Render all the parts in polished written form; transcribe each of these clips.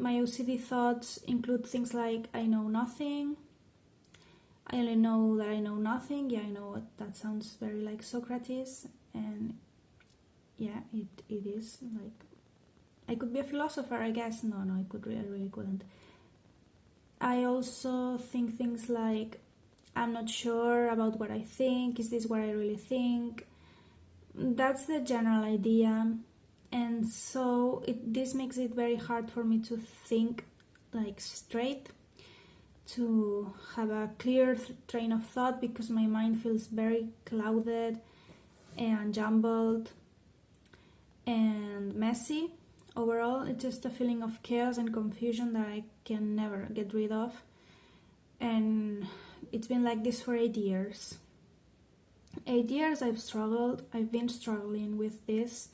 my OCD thoughts include things like I know nothing. I only know that I know nothing. Yeah, I know what that sounds very like Socrates, and yeah, it is like I could be a philosopher, I guess. No, I really couldn't. I also think things like I'm not sure about what I think. Is this what I really think? That's the general idea, and so this makes it very hard for me to think like straight, to have a clear train of thought, because my mind feels very clouded and jumbled and messy. Overall, it's just a feeling of chaos and confusion that I can never get rid of, and it's been like this for 8 years. 8 years I've been struggling with this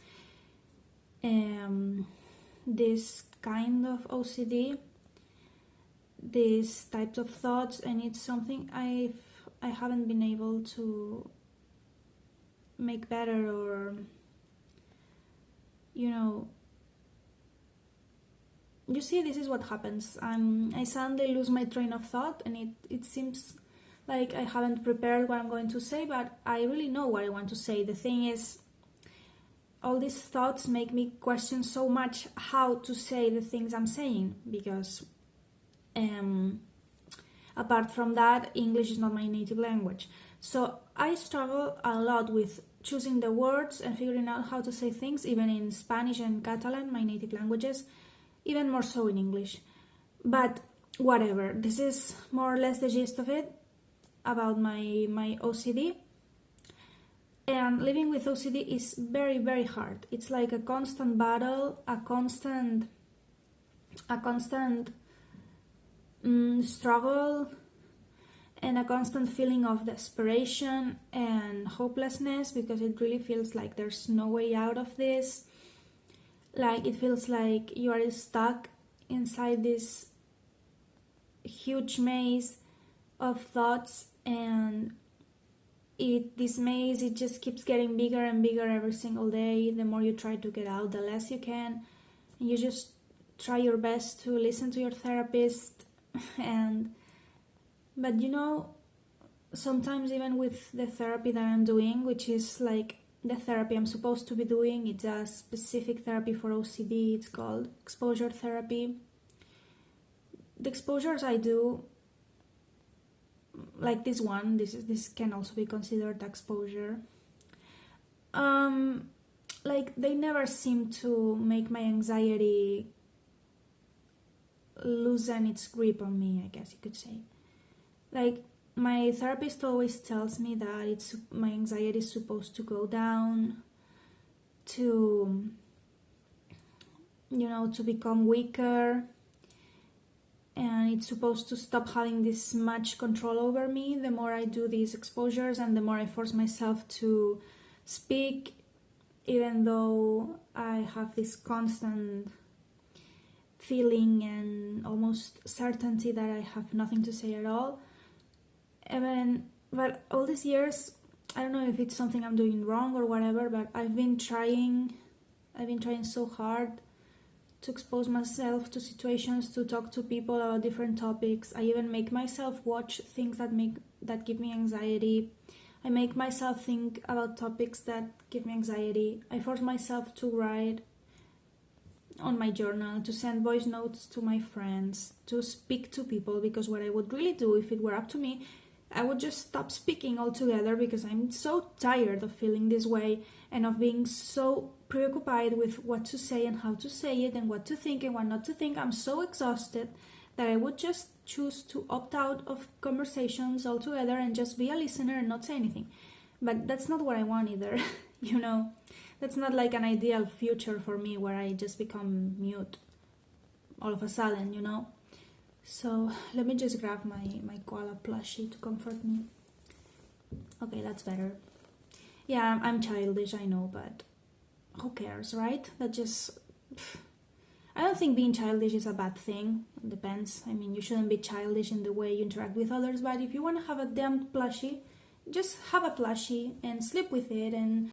this kind of OCD, these types of thoughts, and it's something I haven't been able to make better, or you see, this is what happens. I suddenly lose my train of thought, and it seems like I haven't prepared what I'm going to say, but I really know what I want to say. The thing is, all these thoughts make me question so much how to say the things I'm saying, because apart from that, English is not my native language. So I struggle a lot with choosing the words and figuring out how to say things, even in Spanish and Catalan, my native languages, even more so in English. But whatever, this is more or less the gist of it about my OCD. And living with OCD is very, very hard. It's like a constant battle, a constant struggle, and a constant feeling of desperation and hopelessness, because it really feels like there's no way out of this. Like, it feels like you are stuck inside this huge maze of thoughts, and this maze, it just keeps getting bigger and bigger every single day. The more you try to get out, the less you can. And you just try your best to listen to your therapist, but sometimes even with the therapy that I'm doing, which is like the therapy I'm supposed to be doing, it's a specific therapy for OCD. It's called exposure therapy. The exposures I do, like this one, this can also be considered exposure. Like, they never seem to make my anxiety loosen its grip on me, I guess you could say. Like, my therapist always tells me that my anxiety is supposed to go down, to become weaker, and it's supposed to stop having this much control over me the more I do these exposures, and the more I force myself to speak, even though I have this constant feeling and almost certainty that I have nothing to say at all. But all these years, I don't know if it's something I'm doing wrong or whatever, but I've been trying so hard to expose myself to situations, to talk to people about different topics. I even make myself watch things that give me anxiety. I make myself think about topics that give me anxiety. I force myself to write on my journal, to send voice notes to my friends, to speak to people, because what I would really do if it were up to me, I would just stop speaking altogether, because I'm so tired of feeling this way and of being so preoccupied with what to say and how to say it and what to think and what not to think. I'm so exhausted that I would just choose to opt out of conversations altogether and just be a listener and not say anything. But that's not what I want either. That's not like an ideal future for me, where I just become mute all of a sudden, So let me just grab my koala plushie to comfort me. Okay, that's better. Yeah, I'm childish, I know, but who cares, right? I don't think being childish is a bad thing. It depends. I mean, you shouldn't be childish in the way you interact with others, but if you want to have a damn plushie, just have a plushie and sleep with it and